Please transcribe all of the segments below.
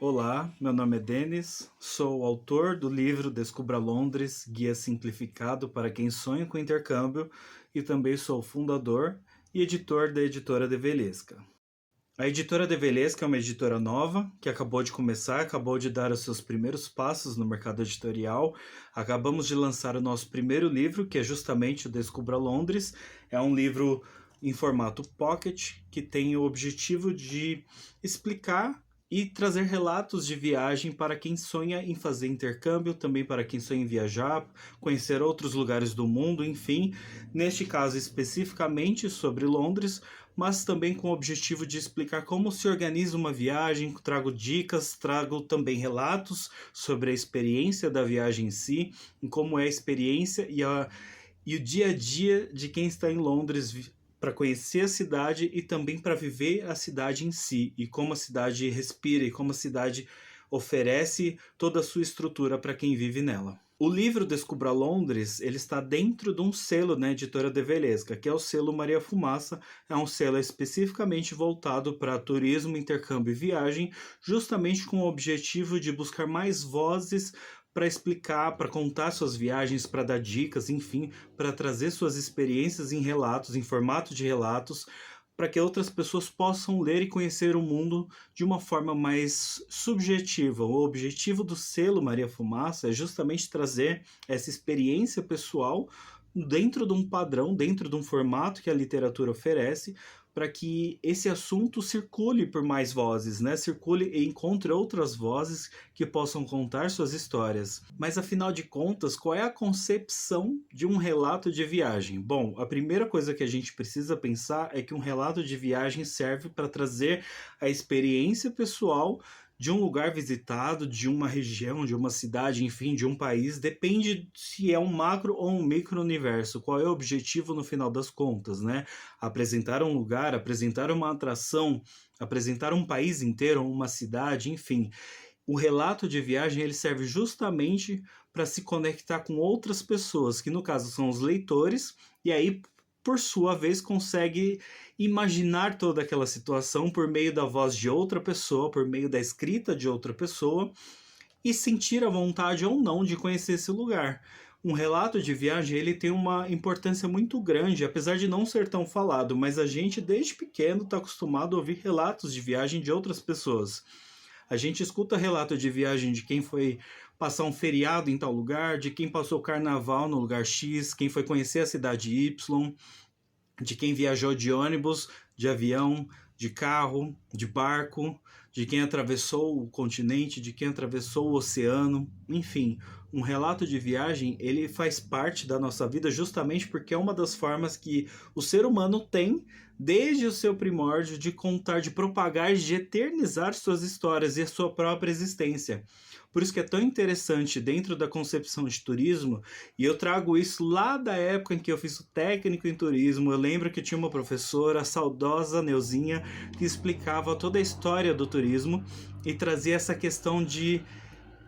Olá, meu nome é Denis, sou o autor do livro Descubra Londres, Guia Simplificado para quem sonha com intercâmbio e também sou fundador e editor da editora De Velesca. A editora De Velesca é uma editora nova que acabou de começar, acabou de dar os seus primeiros passos no mercado editorial. Acabamos de lançar o nosso primeiro livro, que é justamente o Descubra Londres. É um livro em formato pocket que tem o objetivo de explicar e trazer relatos de viagem para quem sonha em fazer intercâmbio, também para quem sonha em viajar, conhecer outros lugares do mundo, enfim. Neste caso especificamente sobre Londres, mas também com o objetivo de explicar como se organiza uma viagem, trago dicas, trago também relatos sobre a experiência da viagem em si, em como é a experiência e o dia a dia de quem está em Londres para conhecer a cidade e também para viver a cidade em si, e como a cidade respira e como a cidade oferece toda a sua estrutura para quem vive nela. O livro Descubra Londres, ele está dentro de um selo na editora De Velesca, que é o selo Maria Fumaça. É um selo especificamente voltado para turismo, intercâmbio e viagem, justamente com o objetivo de buscar mais vozes para explicar, para contar suas viagens, para dar dicas, enfim, para trazer suas experiências em relatos, em formato de relatos, para que outras pessoas possam ler e conhecer o mundo de uma forma mais subjetiva. O objetivo do selo Maria Fumaça é justamente trazer essa experiência pessoal dentro de um padrão, dentro de um formato que a literatura oferece, para que esse assunto circule por mais vozes, né? Circule e encontre outras vozes que possam contar suas histórias. Mas afinal de contas, qual é a concepção de um relato de viagem? Bom, a primeira coisa que a gente precisa pensar é que um relato de viagem serve para trazer a experiência pessoal de um lugar visitado, de uma região, de uma cidade, enfim, de um país. Depende se é um macro ou um micro universo. Qual é o objetivo no final das contas, né? Apresentar um lugar, apresentar uma atração, apresentar um país inteiro, uma cidade, enfim. O relato de viagem ele serve justamente para se conectar com outras pessoas, que no caso são os leitores, e aí, por sua vez, consegue imaginar toda aquela situação por meio da voz de outra pessoa, por meio da escrita de outra pessoa, e sentir a vontade ou não de conhecer esse lugar. Um relato de viagem ele tem uma importância muito grande, apesar de não ser tão falado, mas a gente desde pequeno está acostumado a ouvir relatos de viagem de outras pessoas. A gente escuta relato de viagem de quem foi passar um feriado em tal lugar, de quem passou carnaval no lugar X, quem foi conhecer a cidade Y, de quem viajou de ônibus, de avião, de carro, de barco, de quem atravessou o continente, de quem atravessou o oceano, enfim, um relato de viagem, ele faz parte da nossa vida justamente porque é uma das formas que o ser humano tem desde o seu primórdio de contar, de propagar, de eternizar suas histórias e a sua própria existência. Por isso que é tão interessante dentro da concepção de turismo, e eu trago isso lá da época em que eu fiz o técnico em turismo. Eu lembro que tinha uma professora, a saudosa Neuzinha, que explicava toda a história do turismo e trazia essa questão de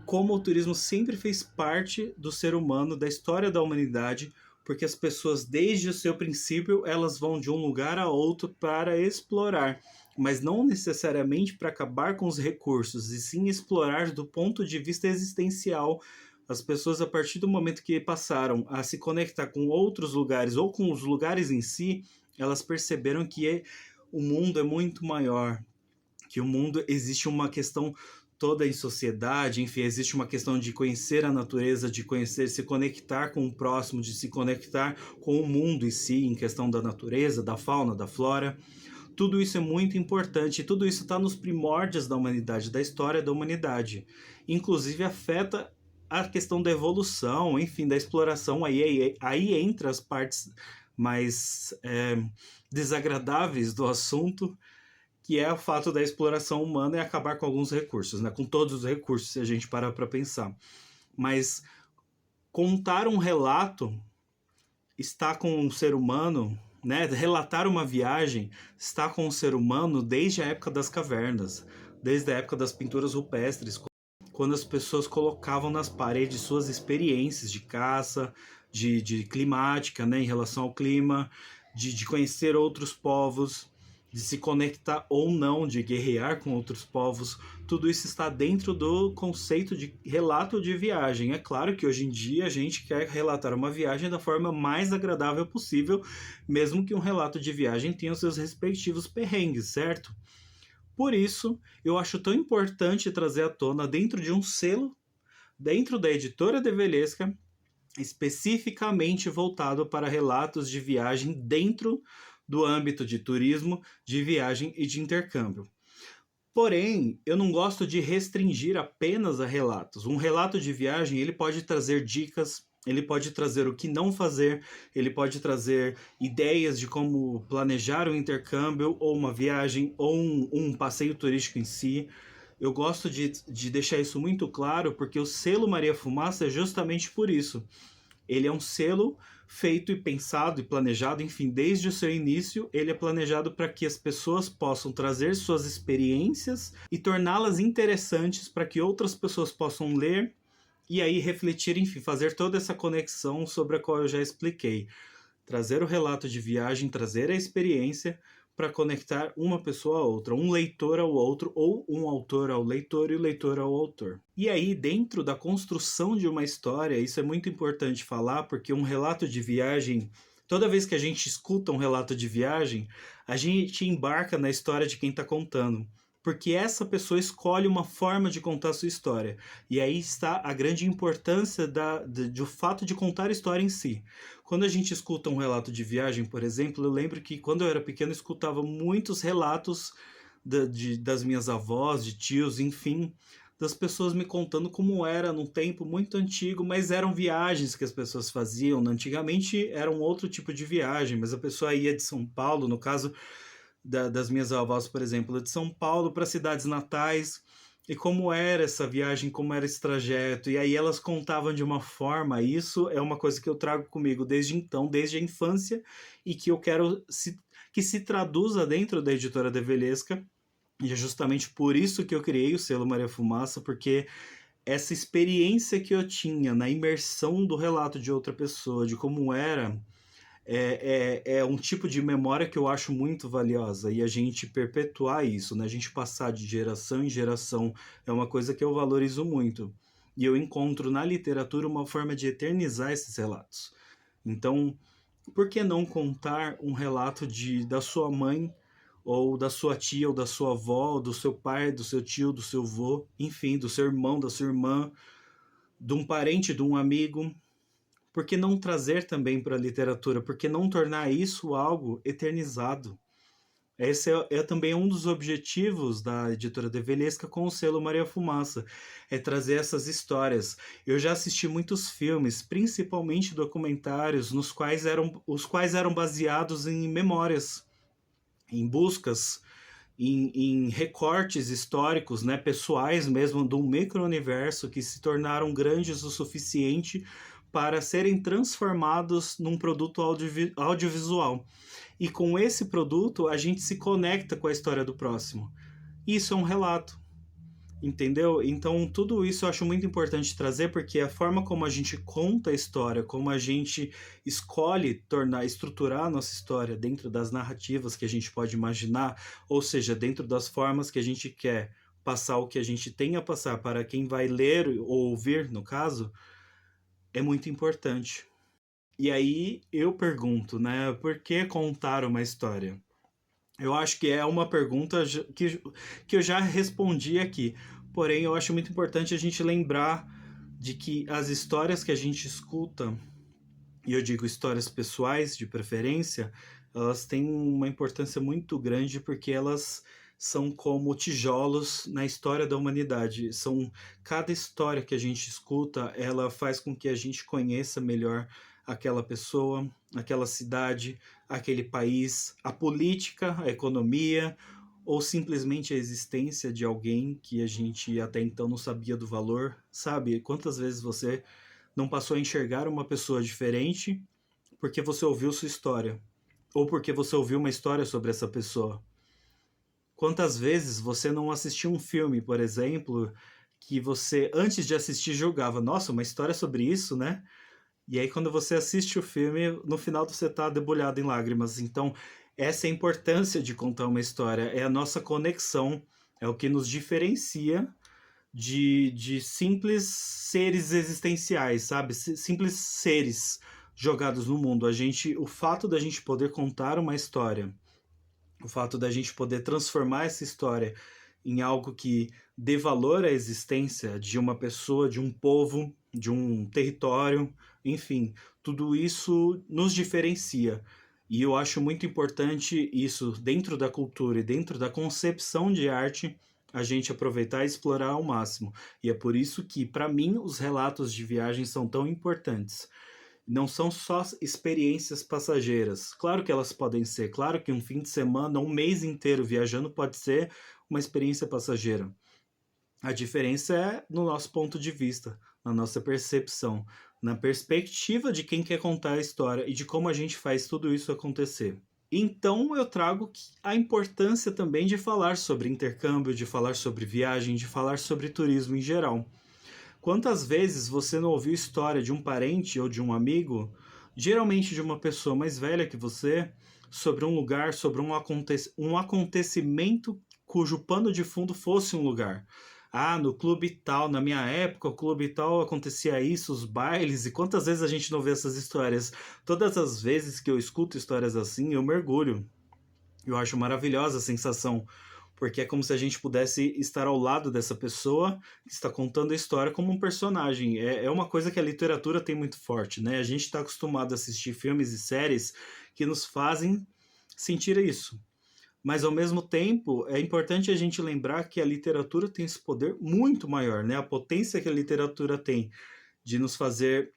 como o turismo sempre fez parte do ser humano, da história da humanidade, porque as pessoas, desde o seu princípio, elas vão de um lugar a outro para explorar, mas não necessariamente para acabar com os recursos, e sim explorar do ponto de vista existencial. As pessoas, a partir do momento que passaram a se conectar com outros lugares ou com os lugares em si, elas perceberam que o mundo é muito maior, que o mundo existe uma questão toda em sociedade, enfim, existe uma questão de conhecer a natureza, de conhecer, se conectar com o próximo, de se conectar com o mundo em si, em questão da natureza, da fauna, da flora. Tudo isso é muito importante, e tudo isso está nos primórdios da humanidade, da história da humanidade. Inclusive afeta a questão da evolução, enfim, da exploração, aí entra as partes mais desagradáveis do assunto, que é o fato da exploração humana e acabar com alguns recursos, né? Com todos os recursos, se a gente parar para pensar. Mas contar um relato, estar com um ser humano, né? Relatar uma viagem, está com o ser humano desde a época das cavernas, desde a época das pinturas rupestres, quando as pessoas colocavam nas paredes suas experiências de caça, de climática, né? Em relação ao clima, de conhecer outros povos, de se conectar ou não, de guerrear com outros povos, tudo isso está dentro do conceito de relato de viagem. É claro que hoje em dia a gente quer relatar uma viagem da forma mais agradável possível, mesmo que um relato de viagem tenha os seus respectivos perrengues, certo? Por isso, eu acho tão importante trazer à tona dentro de um selo, dentro da editora Develesca, especificamente voltado para relatos de viagem dentro do âmbito de turismo, de viagem e de intercâmbio. Porém, eu não gosto de restringir apenas a relatos. Um relato de viagem, ele pode trazer dicas, ele pode trazer o que não fazer, ele pode trazer ideias de como planejar um intercâmbio, ou uma viagem, ou um passeio turístico em si. Eu gosto de deixar isso muito claro, porque o selo Maria Fumaça é justamente por isso. Ele é um selo feito e pensado e planejado, enfim, desde o seu início, ele é planejado para que as pessoas possam trazer suas experiências e torná-las interessantes para que outras pessoas possam ler e aí refletir, enfim, fazer toda essa conexão sobre a qual eu já expliquei. Trazer o relato de viagem, trazer a experiência para conectar uma pessoa a outra, um leitor ao outro, ou um autor ao leitor e o leitor ao autor. E aí, dentro da construção de uma história, isso é muito importante falar, porque um relato de viagem, toda vez que a gente escuta um relato de viagem, a gente embarca na história de quem está contando. Porque essa pessoa escolhe uma forma de contar a sua história. E aí está a grande importância do fato de contar a história em si. Quando a gente escuta um relato de viagem, por exemplo, eu lembro que quando eu era pequeno eu escutava muitos relatos das minhas avós, de tios, enfim, das pessoas me contando como era num tempo muito antigo, mas eram viagens que as pessoas faziam. Antigamente era um outro tipo de viagem, mas a pessoa ia de São Paulo, no caso das minhas avós, por exemplo, de São Paulo para cidades natais, e como era essa viagem, como era esse trajeto, e aí elas contavam de uma forma, isso é uma coisa que eu trago comigo desde então, desde a infância, e que eu quero que se traduza dentro da editora Develesca, e é justamente por isso que eu criei o selo Maria Fumaça, porque essa experiência que eu tinha na imersão do relato de outra pessoa, de como era, é um tipo de memória que eu acho muito valiosa, e a gente perpetuar isso, né? A gente passar de geração em geração é uma coisa que eu valorizo muito. E eu encontro na literatura uma forma de eternizar esses relatos. Então, por que não contar um relato da sua mãe, ou da sua tia, ou da sua avó, ou do seu pai, do seu tio, do seu avô, enfim, do seu irmão, da sua irmã, de um parente, de um amigo? Por que não trazer também para a literatura? Por que não tornar isso algo eternizado? Esse é também um dos objetivos da editora Develesca com o selo Maria Fumaça, é trazer essas histórias. Eu já assisti muitos filmes, principalmente documentários, os quais eram baseados em memórias, em buscas, em recortes históricos, né, pessoais mesmo, de um micro-universo que se tornaram grandes o suficiente para serem transformados num produto audiovisual. E com esse produto, a gente se conecta com a história do próximo. Isso é um relato, entendeu? Então, tudo isso eu acho muito importante trazer, porque a forma como a gente conta a história, como a gente escolhe estruturar a nossa história dentro das narrativas que a gente pode imaginar, ou seja, dentro das formas que a gente quer passar o que a gente tem a passar para quem vai ler ou ouvir, no caso, é muito importante. E aí eu pergunto, né, por que contar uma história? Eu acho que é uma pergunta que eu já respondi aqui. Porém, eu acho muito importante a gente lembrar de que as histórias que a gente escuta, e eu digo histórias pessoais de preferência, elas têm uma importância muito grande porque elas são como tijolos na história da humanidade. Cada história que a gente escuta, ela faz com que a gente conheça melhor aquela pessoa, aquela cidade, aquele país, a política, a economia, ou simplesmente a existência de alguém que a gente até então não sabia do valor, sabe? Quantas vezes você não passou a enxergar uma pessoa diferente porque você ouviu sua história, ou porque você ouviu uma história sobre essa pessoa? Quantas vezes você não assistiu um filme, por exemplo, que você, antes de assistir, julgava, nossa, uma história sobre isso, né? E aí, quando você assiste o filme, no final você tá debulhado em lágrimas. Então, Essa é a importância de contar uma história, é a nossa conexão, é o que nos diferencia de simples seres existenciais, sabe? Simples seres jogados no mundo. O fato da gente poder contar uma história, o fato da gente poder transformar essa história em algo que dê valor à existência de uma pessoa, de um povo, de um território, enfim, tudo isso nos diferencia. E eu acho muito importante isso dentro da cultura e dentro da concepção de arte, a gente aproveitar e explorar ao máximo. E é por isso que, para mim, os relatos de viagem são tão importantes. Não são só experiências passageiras. Claro que elas podem ser, claro que um fim de semana, um mês inteiro viajando pode ser uma experiência passageira. A diferença é no nosso ponto de vista, na nossa percepção, na perspectiva de quem quer contar a história e de como a gente faz tudo isso acontecer. Então eu trago a importância também de falar sobre intercâmbio, de falar sobre viagem, de falar sobre turismo em geral. Quantas vezes você não ouviu história de um parente ou de um amigo, geralmente de uma pessoa mais velha que você, sobre um lugar, sobre um acontecimento cujo pano de fundo fosse um lugar? Ah, no clube tal, na minha época, o clube tal acontecia isso, os bailes, e quantas vezes a gente não vê essas histórias? Todas as vezes que eu escuto histórias assim, eu mergulho. Eu acho maravilhosa a sensação, porque é como se a gente pudesse estar ao lado dessa pessoa que está contando a história como um personagem. É uma coisa que a literatura tem muito forte, né? A gente está acostumado a assistir filmes e séries que nos fazem sentir isso. Mas, ao mesmo tempo, é importante a gente lembrar que a literatura tem esse poder muito maior, né? A potência que a literatura tem de nos fazer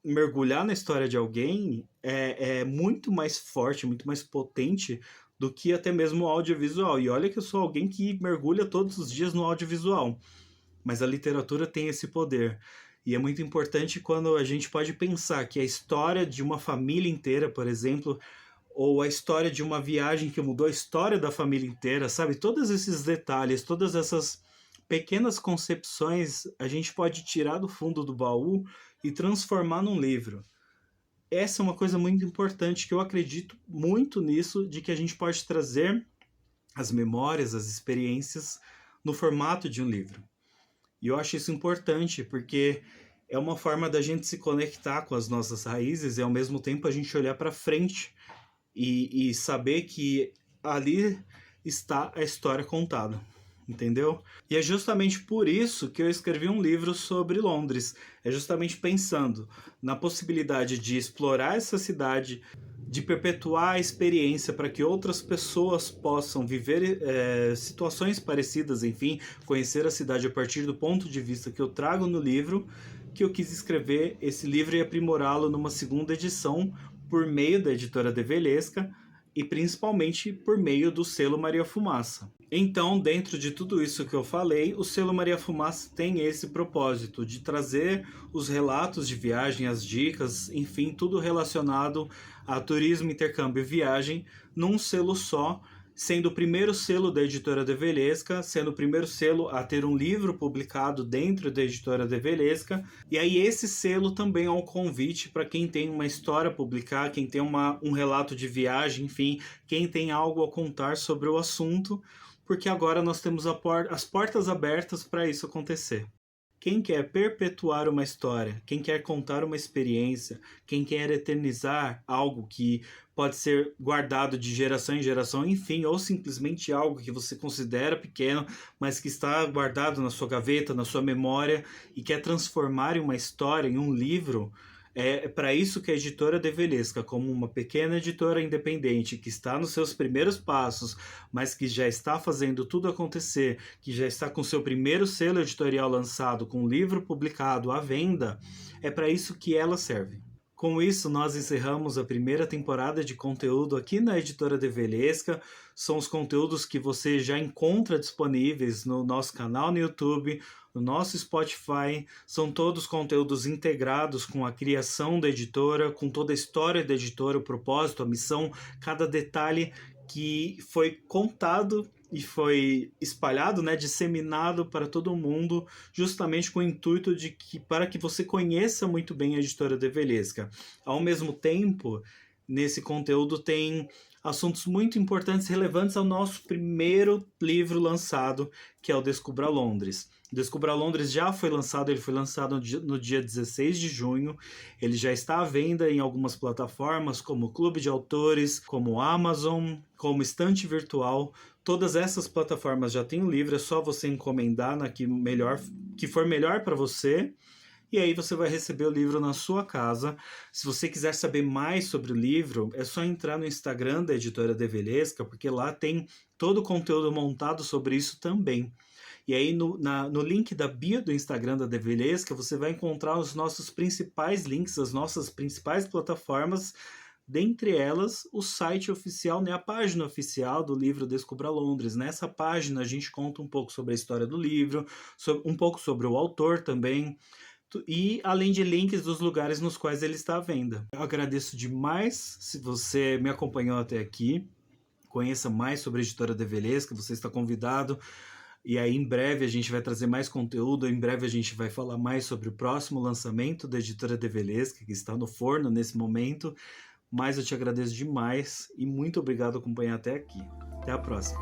mergulhar na história de alguém é muito mais forte, muito mais potente do que até mesmo o audiovisual. E olha que eu sou alguém que mergulha todos os dias no audiovisual, mas a literatura tem esse poder. E é muito importante quando a gente pode pensar que a história de uma família inteira, por exemplo, ou a história de uma viagem que mudou a história da família inteira, sabe? Todos esses detalhes, todas essas pequenas concepções, a gente pode tirar do fundo do baú e transformar num livro. Essa é uma coisa muito importante que eu acredito muito nisso, de que a gente pode trazer as memórias, as experiências no formato de um livro. E eu acho isso importante porque é uma forma da gente se conectar com as nossas raízes e ao mesmo tempo a gente olhar para frente e saber que ali está a história contada, entendeu? E é justamente por isso que eu escrevi um livro sobre Londres. É justamente pensando na possibilidade de explorar essa cidade, de perpetuar a experiência para que outras pessoas possam viver situações parecidas, enfim, conhecer a cidade a partir do ponto de vista que eu trago no livro, que eu quis escrever esse livro e aprimorá-lo numa segunda edição por meio da editora Develesca e principalmente por meio do selo Maria Fumaça. Então, dentro de tudo isso que eu falei, o selo Maria Fumaça tem esse propósito de trazer os relatos de viagem, as dicas, enfim, tudo relacionado a turismo, intercâmbio e viagem num selo só, sendo o primeiro selo da editora Develesca, sendo o primeiro selo a ter um livro publicado dentro da editora Develesca. E aí esse selo também é um convite para quem tem uma história a publicar, quem tem um relato de viagem, enfim, quem tem algo a contar sobre o assunto, porque agora nós temos as portas abertas para isso acontecer. Quem quer perpetuar uma história, quem quer contar uma experiência, quem quer eternizar algo que pode ser guardado de geração em geração, enfim, ou simplesmente algo que você considera pequeno, mas que está guardado na sua gaveta, na sua memória, e quer transformar em uma história, em um livro, é para isso que a editora Develesca, como uma pequena editora independente que está nos seus primeiros passos, mas que já está fazendo tudo acontecer, que já está com seu primeiro selo editorial lançado, com um livro publicado à venda, é para isso que ela serve. Com isso, nós encerramos a primeira temporada de conteúdo aqui na editora Develesca. São os conteúdos que você já encontra disponíveis no nosso canal no YouTube, no nosso Spotify. São todos conteúdos integrados com a criação da editora, com toda a história da editora, o propósito, a missão, cada detalhe que foi contado e foi espalhado, né, disseminado para todo mundo, justamente com o intuito de que para que você conheça muito bem a editora Develesca. Ao mesmo tempo, nesse conteúdo tem assuntos muito importantes, relevantes ao nosso primeiro livro lançado, que é o Descubra Londres. Descubra Londres já foi lançado, ele foi lançado no dia 16 de junho, ele já está à venda em algumas plataformas, como Clube de Autores, como Amazon, como Estante Virtual. Todas essas plataformas já têm o livro, é só você encomendar na que for melhor para você. E aí você vai receber o livro na sua casa. Se você quiser saber mais sobre o livro, é só entrar no Instagram da Editora Develesca, porque lá tem todo o conteúdo montado sobre isso também. E aí no link da bio do Instagram da Develesca, você vai encontrar os nossos principais links, as nossas principais plataformas, dentre elas o site oficial, né, a página oficial do livro Descubra Londres. Nessa página a gente conta um pouco sobre a história do livro, um pouco sobre o autor também, e além de links dos lugares nos quais ele está à venda. Eu agradeço demais se você me acompanhou até aqui. Conheça mais sobre a Editora Develesca, você está convidado. E aí em breve a gente vai trazer mais conteúdo, em breve a gente vai falar mais sobre o próximo lançamento da Editora Develesca, que está no forno nesse momento. Mas eu te agradeço demais e muito obrigado por acompanhar até aqui. Até a próxima.